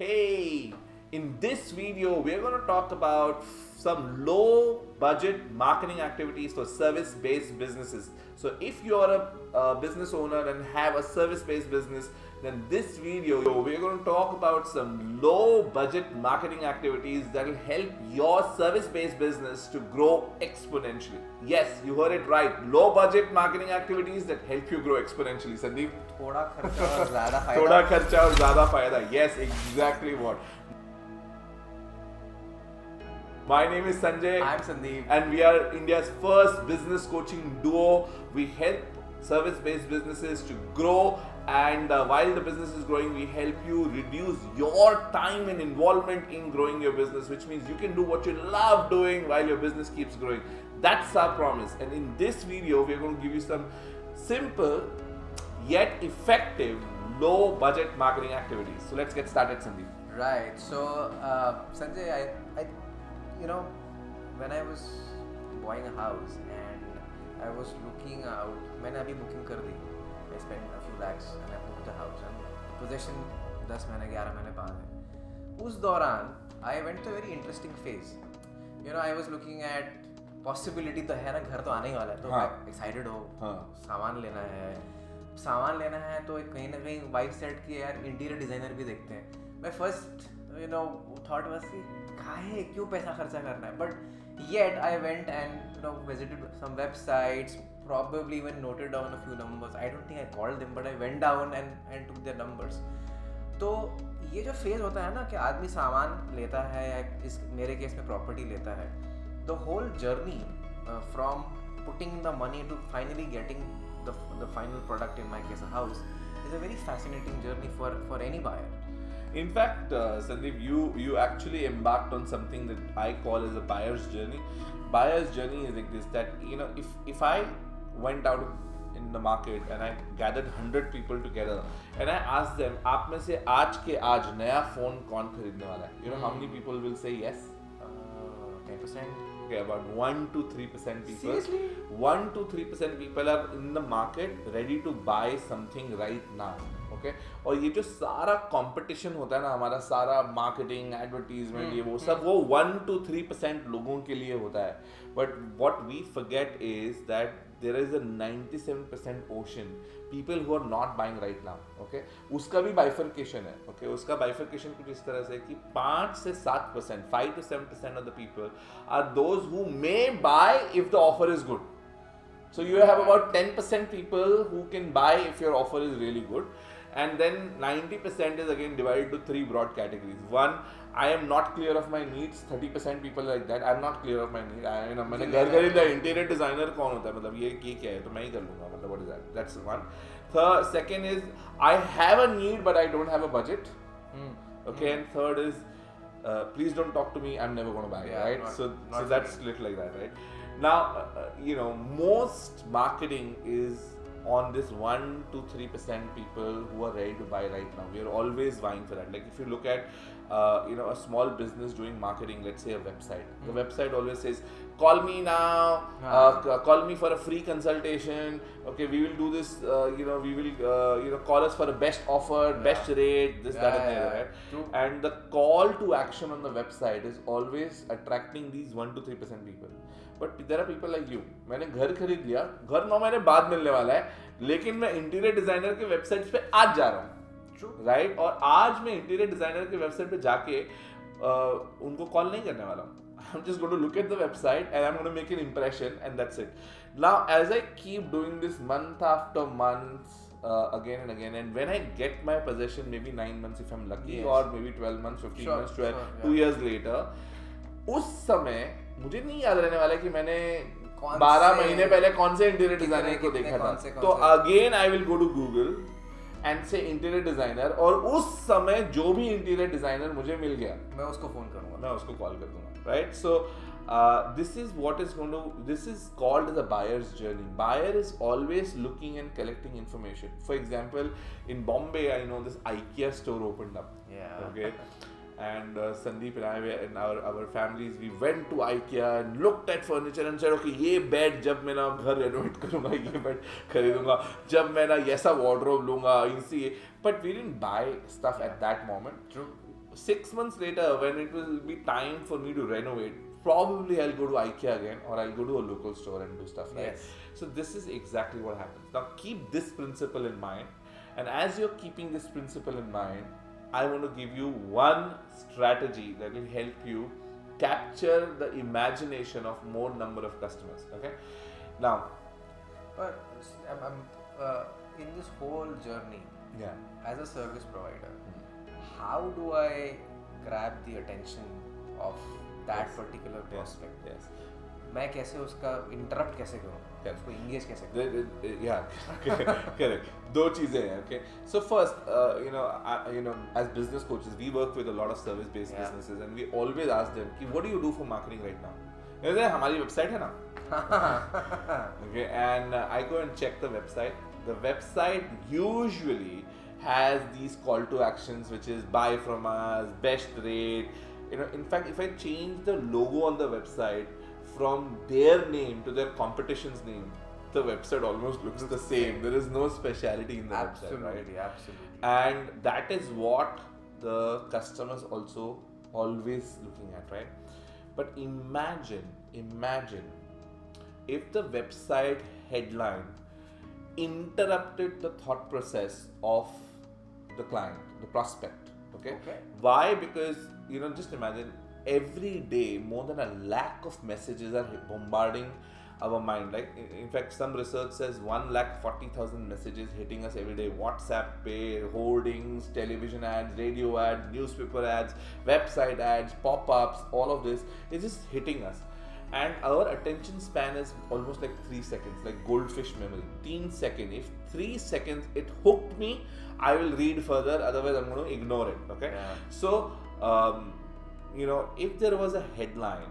Hey, in this video, we're going to talk about some low budget marketing activities for service based businesses. So, if you're a business owner and have a service based business, then this video we're going to talk about some low budget marketing activities that will help your service based business to grow exponentially. Yes, you heard it right. Low budget marketing activities that help you grow exponentially. Sandeep? थोड़ा खर्चा और ज़्यादा फायदा. थोड़ा खर्चा और ज़्यादा फायदा. Yes, exactly what. My name is Sanjay. I'm Sandeep. And we are India's first business coaching duo. We help service-based businesses to grow, and while the business is growing, we help you reduce your time and involvement in growing your business, which means you can do what you love doing while your business keeps growing. That's our promise. And in this video, we're going to give you some simple yet effective low budget marketing activities. So let's get started, Sandeep. Right. So Sanjay, I when I was buying a house and I was looking out, मैंने अभी booking कर दी. I spent a few lakhs and I booked the house. And possession 10 महीने 11 महीने बाद है. उस दौरान I went to a very interesting phase. I was looking at possibility तो है ना, घर तो आने ही वाला है, तो excited हो, सामान लेना है तो कहीं ना कहीं वाइफ सेट की यार इंटीरियर डिजाइनर भी देखते हैं. मैं फर्स्ट थॉट वाज कि काहे क्यों पैसा खर्चा करना है, but yet I went and visited some websites, probably even noted down a few numbers. I don't think I called them, but I went down and took their numbers. तो ये जो फेज होता है ना कि आदमी सामान लेता है या मेरे केस में प्रॉपर्टी लेता है, the whole journey from putting the money to finally getting the final product, in my case a house, is a very fascinating journey for any buyer. In fact, Sandeep, you actually embarked on something that I call as a buyer's journey. Buyer's journey is like this, that if I went out in the market and I gathered 100 people together and I asked them, आप में से आज के आज नया phone कौन खरीदने वाला है? How many people will say yes? 10%. Okay, about 1 to 3% people. Seriously? 1 to 3% people are in the market ready to buy something right now. Okay? और ये जो सारा competition होता है ना, हमारा सारा marketing, advertisement, ये वो सब वो 1 to 3% लोगों के लिए होता है. But what we forget is that there is a 97% ocean, people who are not buying right now. Okay? उसका भी bifurcation है. Okay? उसका bifurcation कुछ इस तरह से कि 5 से 7%, 5 to 7% of the people are those who may buy if the offer is good. So you have about 10% people who can buy if your offer is really good. And then 90% is again divided to 3 broad categories. One, I am not clear of my needs. 30% people like that. I am not clear of my need. मैंने घर खरीदा, interior designer कौन होता है, मतलब ये क्या है तो मैं ही कर लूँगा, मतलब what is that? That's one. Third, second is I have a need but I don't have a budget. Okay, and third is please don't talk to me. I'm never going to buy. Yeah, right? Not So that's split like that, right? Now most marketing is on this 1 to 3% people who are ready to buy right now. We are always vying for that. Like if you look at a small business doing marketing, let's say a website. The website always says, call me now, call me for a free consultation. Okay, we will do this, we will call us for a best offer, best rate, this, that and the other, right? True. And the call to action on the website is always attracting these 1 to 3% people. But there are people like you. मैंने घर खरीद लिया, घर 9 महीने बाद मिलने वाला है, लेकिन मैं इंटीरियर डिजाइनर के वेबसाइट्स पे आज जा रहा हूँ, राइट? और आज मैं इंटीरियर डिजाइनर के वेबसाइट पे जाके उनको कॉल नहीं करने वाला हूँ. I'm just going to look at the website and I'm going to make an impression and that's it. Now, as I keep doing this month after month, again and again, and when I get my possession, maybe 9 months if I'm lucky, Yes. or maybe 12 months, 15 months, 2 yeah. years later, उस समय मुझे नहीं याद रहने वाला कि मैंने कौन 12 से महीने पहले कौन से इंटीरियर डिजाइनर को कितने देखा था. कौन से तो again I will go to Google and say interior designer, और उस समय जो भी इंटीरियर डिजाइनर मुझे मिल गया मैं उसको फोन करूंगा, मैं उसको कॉल कर दूंगा, right? So this is what is going to, this is called as a buyer's journey. Buyer is always looking and collecting information. For example, in Bombay, I know this IKEA store opened up. Yeah. Okay. And Sandeep and I and our families, we went to IKEA and looked at furniture and said, okay, ये bed जब मैं ना घर renovate करूँगा, ये bed खरीदूँगा, जब मैं ना ऐसा wardrobe लूँगा, इनसे. But we didn't buy stuff at that moment. True. 6 months later, when it will be time for me to renovate, probably I'll go to IKEA again, or I'll go to a local store and do stuff, right? Yes. So this is exactly what happens. Now keep this principle in mind, and as you're keeping this principle in mind, I want to give you one strategy that will help you capture the imagination of more number of customers. Okay. Now, But in this whole journey, yeah. as a service provider, how do I grab the attention of that Yes. particular Yes. prospect? Yes. मैं कैसे उसका interrupt कैसे करूँ, Yes. उसको engage कैसे करूँ? Yeah, correct. दो चीजें हैं, okay. So first, as business coaches, we work with a lot of service-based Yeah. businesses, and we always ask them, कि what do you do for marketing right now? जैसे हमारी website है ना, okay, and I go and check the website. The website usually has these call to actions, which is buy from us, best rate. In fact, if I change the logo on the website from their name to their competition's name, the website almost looks the same. There is no speciality in the website, right? Absolutely, absolutely. And that is what the customers also always looking at, right? But imagine if the website headline interrupted the thought process of the client, the prospect. Okay. Why? Because just imagine every day more than 1 lakh of messages are bombarding our mind. Like in fact, some research says 1,40,000 messages hitting us every day. WhatsApp pay, hoardings, television ads, radio ads, newspaper ads, website ads, pop-ups. All of this is just hitting us. And our attention span is almost like 3 seconds, like goldfish memory. 3 seconds. If 3 seconds it hooked me, I will read further. Otherwise, I'm going to ignore it. Okay. Yeah. So, if there was a headline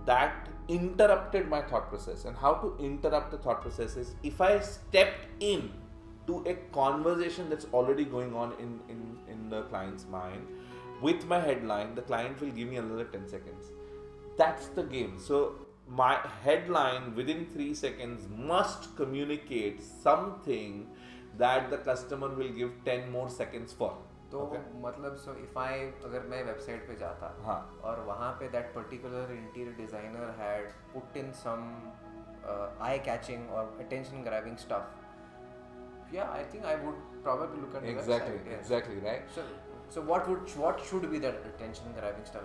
that interrupted my thought process, and how to interrupt the thought process is if I stepped in to a conversation that's already going on in the client's mind with my headline, the client will give me another 10 seconds. That's the game. So my headline within 3 seconds must communicate something that the customer will give 10 more seconds for. तो मतलब so if I अगर मैं website पे जाता हाँ. और वहाँ पे that particular interior designer had put in some eye catching or attention grabbing stuff, yeah, I think I would probably look at the Exactly, website. Yes. exactly, right? So what should be that attention grabbing stuff?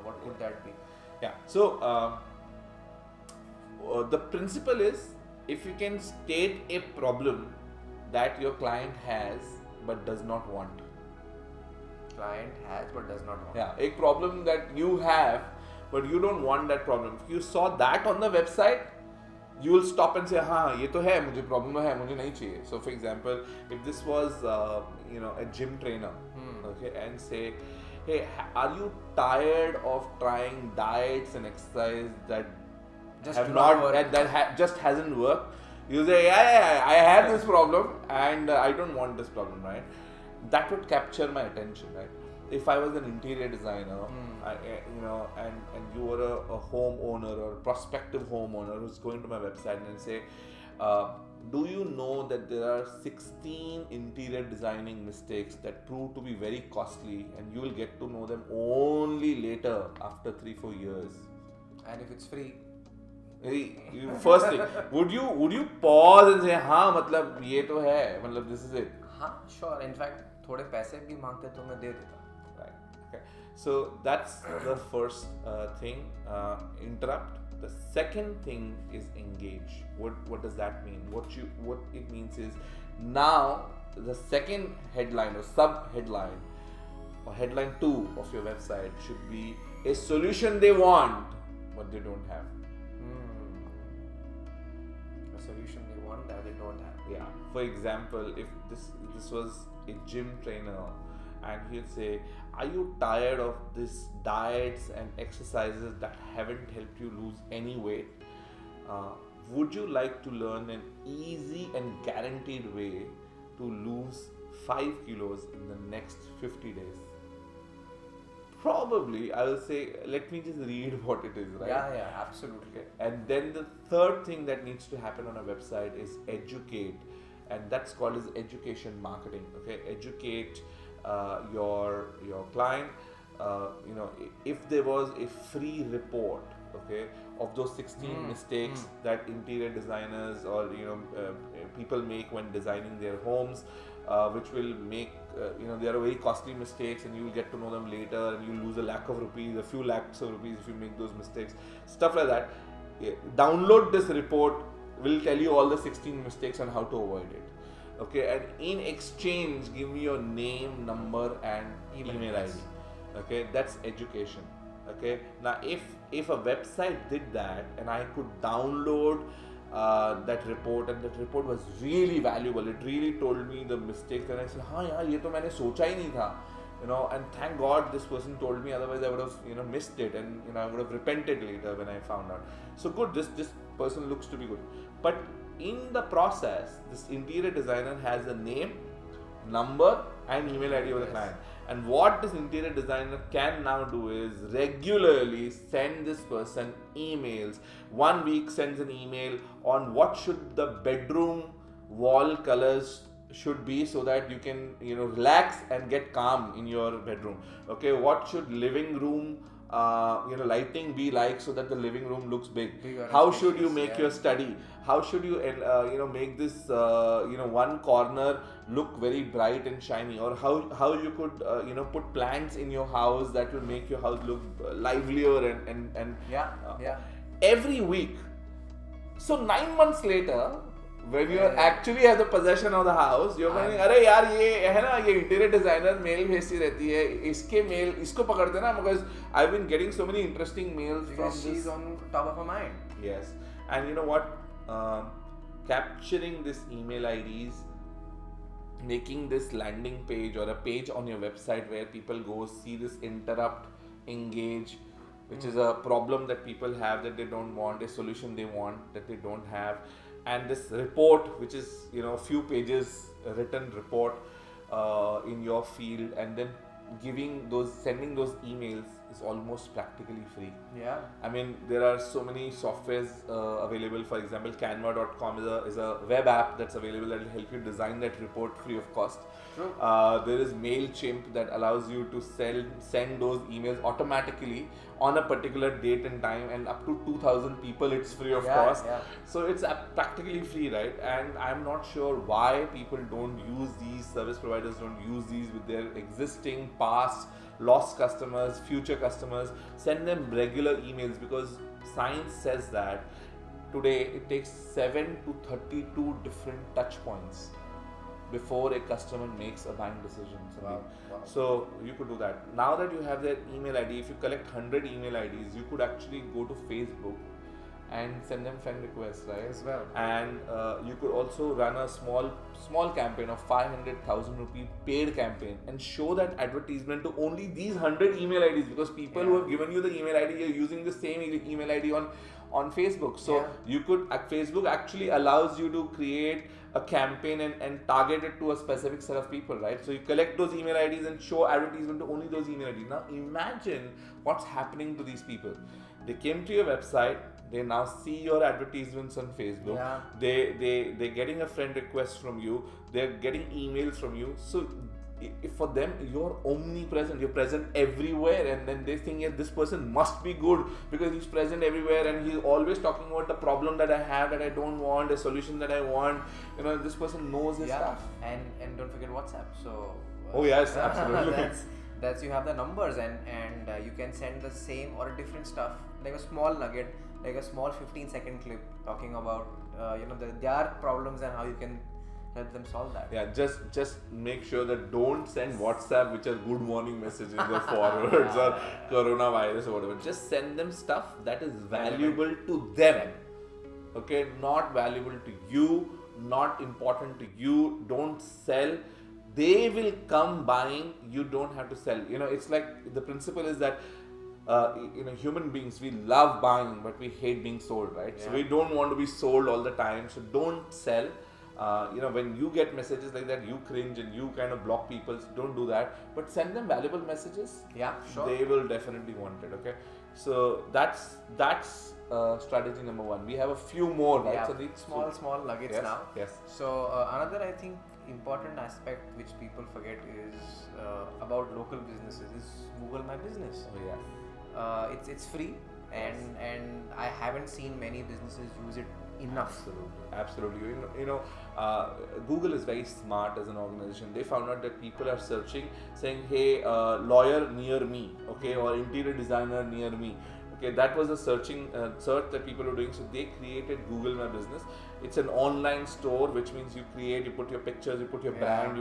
What could that be? Yeah. So the principle is, if you can state a problem that your client has but does not want. Client has but does not want. Yeah, a problem that you have but you don't want that problem. If you saw that on the website, you will stop and say, हाँ ये तो है, मुझे problem है, मुझे नहीं चाहिए. So for example, if this was a gym trainer, okay, and say, hey, are you tired of trying diets and exercise that Just have do not not work. just hasn't worked? You say, yeah, I have this problem and I don't want this problem, right? That would capture my attention, right? If I was an interior designer, and you were a homeowner or prospective homeowner who's going to my website and say, do you know that there are 16 interior designing mistakes that prove to be very costly, and you will get to know them only later after 3-4 years? And if it's free, First thing, would you pause and say, हाँ मतलब ये तो है, मतलब this is it? हाँ, sure. In fact, थोड़े पैसे भी मांगते तो मैं दे देता. Right. Okay. So that's the first thing. Interrupt. The second thing is engage. What does that mean? What it means is, now the second headline or sub headline or headline 2 of your website should be a solution they want but they don't have. A solution they want that they don't have. Yeah. For example, if this was a gym trainer and he'd say, are you tired of these diets and exercises that haven't helped you lose any weight? Would you like to learn an easy and guaranteed way to lose 5 kilos in the next 50 days? Probably I will say, let me just read what it is, right? Yeah, absolutely. Okay. And then the third thing that needs to happen on a website is educate, and that's called as education marketing. Okay, educate your client, if there was a free report, okay, of those 16 mistakes that interior designers or people make when designing their homes, which will make they are very costly mistakes, and you will get to know them later, and you lose a few lakhs of rupees if you make those mistakes, stuff like that. Download this report, will tell you all the 16 mistakes and how to avoid it. Okay, and in exchange, give me your name, number, and email ID. Okay, that's education. Okay, now if a website did that and I could download that report, and that report was really valuable, it really told me the mistakes, and I said, हाँ यार ये तो मैंने सोचा ही नहीं था, and thank God this person told me, otherwise I would have missed it, and I would have repented later when I found out. So good, this person looks to be good, but in the process, this interior designer has a name, number, and email ID of the client. And what this interior designer can now do is regularly send this person emails. 1 week sends an email on what should the bedroom wall colors should be, so that you can relax and get calm in your bedroom. Okay, what should living room lighting be like, so that the living room looks big? How should you make your study? How should you make this one corner look very bright and shiny? Or how you could put plants in your house that will make your house look livelier and every week. So 9 months later, when you actually have the possession of the house, you're going, अरे यार ये है ना, ये interior designer mail भेजती रहती है, इसके mail इसको पकड़ते ना, because I've been getting so many interesting mails from this. She's on top of her mind. Yes, and you know what? Capturing this email IDs, making this landing page or a page on your website where people go see this interrupt, engage, which is a problem that people have that they don't want, a solution they want that they don't have. And this report, which is a few pages written report in your field, and then sending those emails is almost practically free. Yeah. I mean, there are so many softwares available. For example, Canva.com is a web app that's available that will help you design that report free of cost. True. There is MailChimp that allows you to send those emails automatically on a particular date and time, and up to 2,000 people it's free of cost. Yeah. So it's practically free, right? And I'm not sure why people don't use these, service providers don't use these with their existing past lost customers, future customers. Send them regular emails, because science says that today it takes 7 to 32 different touch points before a customer makes a buying decision. Wow. So you could do that. Now that you have their email ID, if you collect 100 email IDs, you could actually go to Facebook and send them friend requests, right? As well. And you could also run a small campaign of 500,000 rupee paid campaign, and show that advertisement to only these 100 email IDs, because people who have given you the email ID are using the same email ID on Facebook. So you could, Facebook actually allows you to create a campaign and target it to a specific set of people, right? So you collect those email IDs and show advertisement to only those email IDs. Now imagine what's happening to these people. They came to your website, they now see your advertisements on Facebook, they're getting a friend request from you, they're getting emails from you. So if for them, you're omnipresent, you're present everywhere, and then they think, yes, this person must be good because he's present everywhere and he's always talking about the problem that I have that I don't want, a solution that I want. This person knows his stuff. And don't forget WhatsApp. So oh yes, absolutely. that's you have the numbers, and you can send the same or a different stuff, like a small nugget, like a small 15-second clip talking about their problems and how you can help them solve that. Yeah, just make sure that don't send WhatsApp which are good morning messages or forwards or coronavirus or whatever. Just send them stuff that is valuable to them. Okay, not valuable to you, not important to you. Don't sell. They will come buying. You don't have to sell. It's like the principle is that human beings, we love buying but we hate being sold, right? So we don't want to be sold all the time. So don't sell. When you get messages like that, you cringe and you kind of block people. So don't do that, but send them valuable messages. Yeah, sure. They will definitely want it. Okay, so that's strategy number one. We have a few more, right? Yeah, small nuggets now. Yes. So another, I think, important aspect which people forget is about local businesses is Google My Business. Oh yeah. It's free, and I haven't seen many businesses use it enough. Absolutely. Google is very smart as an organization. They found out that people are searching, saying, "Hey, lawyer near me," okay, or interior designer near me. Okay, that was a search that people were doing. So they created Google My Business. It's an online store, which means you put your pictures, you put your brand,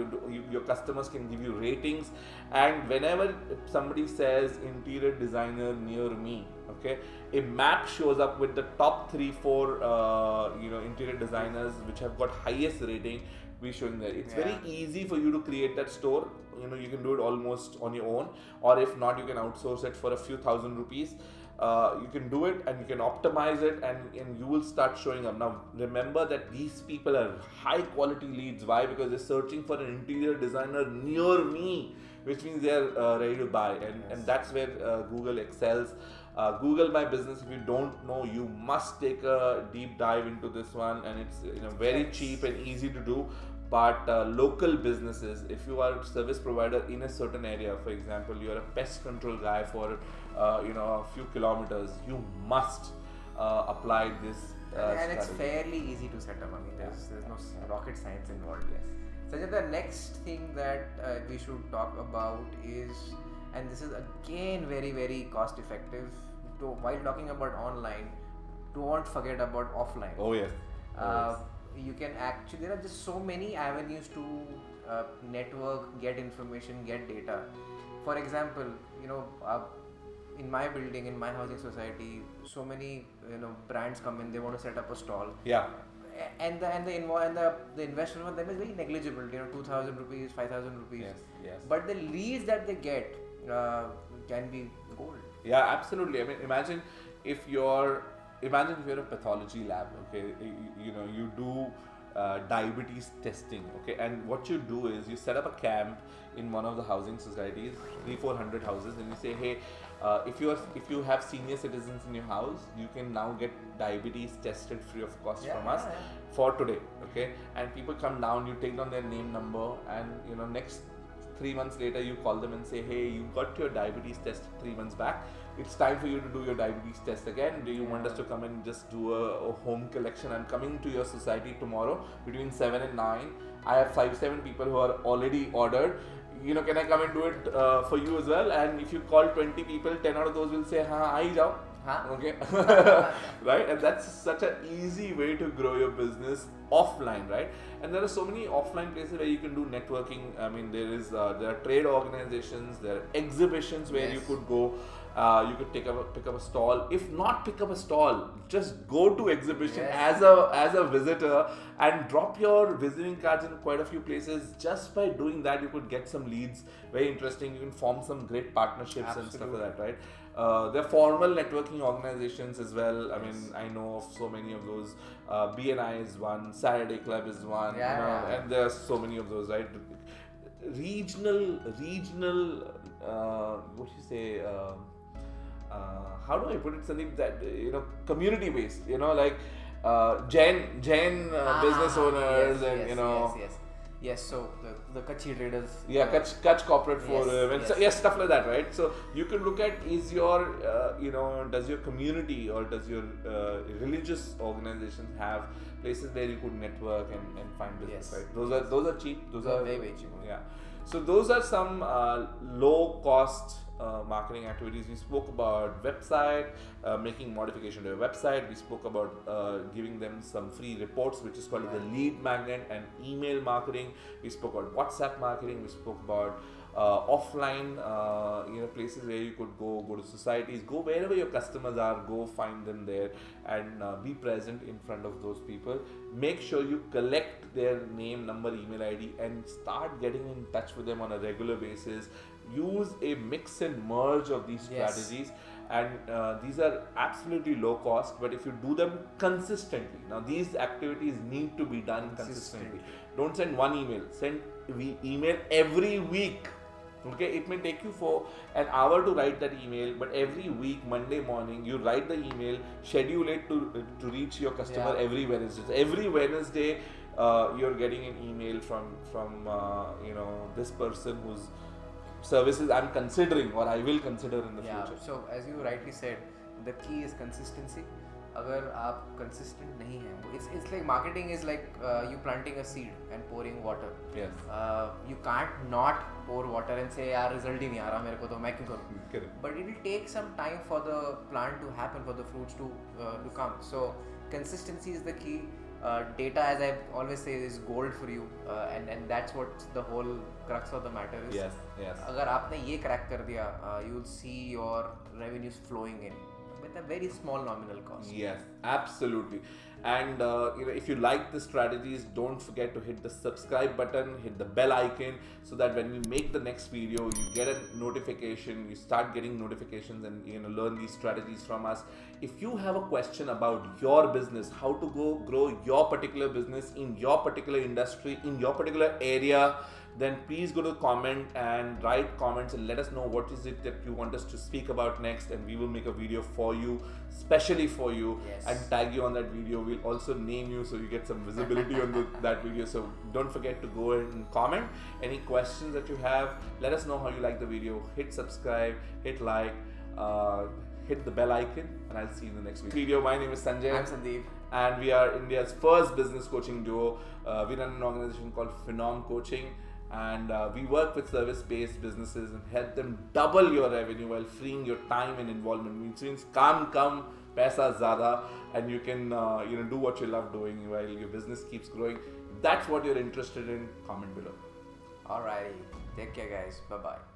your customers can give you ratings, and whenever somebody says interior designer near me, okay, a map shows up with the top 3-4 interior designers which have got highest rating. Be showing there. It's very easy for you to create that store. You can do it almost on your own, or if not, you can outsource it for a few thousand rupees. You can do it and you can optimize it, and you will start showing up. Now remember that these people are high quality leads. Why? Because they're searching for an interior designer near me, which means they're ready to buy, and that's where Google excels. Google My Business, if you don't know, you must take a deep dive into this one, and it's very cheap and easy to do. But local businesses, if you are a service provider in a certain area, for example, you are a pest control guy for a few kilometers, you must apply this. And it's fairly easy to set up. I mean, there's no rocket science involved. Sajid, the next thing that we should talk about is, and this is again very, very cost effective, while talking about online, don't forget about offline. Oh yes. You can actually, there are just so many avenues to network, get information, get data. For example, in my building, in my housing society, so many brands come in, they want to set up a stall. Yeah. And the investment for them is very negligible. 2,000 rupees, 5,000 rupees. Yes. But the leads that they get can be gold. Yeah, absolutely. I mean, imagine if you're a pathology lab, okay, you do diabetes testing, okay, and what you do is you set up a camp in one of the housing societies, 300-400 houses, and you say, hey, if you have senior citizens in your house, you can now get diabetes tested free of cost from us for today, okay, and people come down, you take down their name, number, and next 3 months later you call them and say, hey, you got your diabetes test 3 months back, it's time for you to do your diabetes test again. Do you want us to come and just do a home collection? I'm coming to your society tomorrow between 7 and 9. I have 5-7 people who are already ordered. Can I come and do it for you as well? And if you call 20 people, 10 out of those will say, हाँ आ ही जाओ. Okay. Right? And that's such an easy way to grow your business offline, right? And there are so many offline places where you can do networking. I mean, there are trade organizations, there are exhibitions where you could go. You could pick up a stall. If not pick up a stall, just go to exhibition as a visitor and drop your visiting cards in quite a few places. Just by doing that, you could get some leads. Very interesting. You can form some great partnerships and stuff like that, right? There are formal networking organizations as well. I mean, I know of so many of those. BNI is one, Saturday Club is one, and there are so many of those, right? Regional. What do you say? How do I put it? Something that community based. Like Jain business owners Yes, so the Kutchi traders. Yeah, Kutch corporate forum and stuff like that, right? So you can look at does your community or does your religious organizations have places where you could network and find business, right? Those are cheap. Those are very, very cheap. Yeah. So those are some low cost marketing activities. We spoke about website, making modification to your website. We spoke about giving them some free reports, which is called the lead magnet, and email marketing. We spoke about WhatsApp marketing. We spoke about offline, places where you could go to societies, go wherever your customers are, go find them there and be present in front of those people. Make sure you collect their name, number, email ID and start getting in touch with them on a regular basis. Use a mix and merge of these strategies, and these are absolutely low cost, but if you do them consistently, now these activities need to be done consistently. Don't send one email, send email every week. Okay, it may take you for an hour to write that email, but every week, Monday morning, you write the email, schedule it to reach your customer every Wednesday. So every Wednesday, you're getting an email from this person whose services I'm considering or I will consider in the Yeah, future. so as you rightly said, the key is consistency. अगर आप consistent नहीं हैं, it's like marketing is like you planting a seed and pouring water. Yes. You can't not pour water and say यार result ही नहीं आ रहा मेरे को तो मैं क्यों करूँ? Correct. But it will take some time for the plant to happen, for the fruits to come. So consistency is the key. Data, as I always say, is gold for you, and that's what the whole crux of the matter is. Yes, yes. अगर आपने ये crack कर दिया, you will see your revenues flowing in with a very small nominal cost. Yes, absolutely. And if you like the strategies, don't forget to hit the subscribe button, hit the bell icon, so that when we make the next video, you get a notification. You start getting notifications, and learn these strategies from us. If you have a question about your business, how to grow your particular business in your particular industry, in your particular area, then please go to comment and write comments and let us know what is it that you want us to speak about next, and we will make a video for you, specially for you. Yes. And tag you on that video. We'll also name you so you get some visibility on that video. So don't forget to go ahead and comment any questions that you have. Let us know how you like the video. Hit subscribe, hit like, hit the bell icon, and I'll see you in the next video. My name is Sanjay. I'm Sandeep. And we are India's first business coaching duo. We run an organization called Phenom Coaching, and we work with service-based businesses and help them double your revenue while freeing your time and involvement. Means काम कम, पैसा ज़्यादा, and you can do what you love doing while your business keeps growing. If that's what you're interested in, comment below. Alrighty, take care, guys. Bye bye.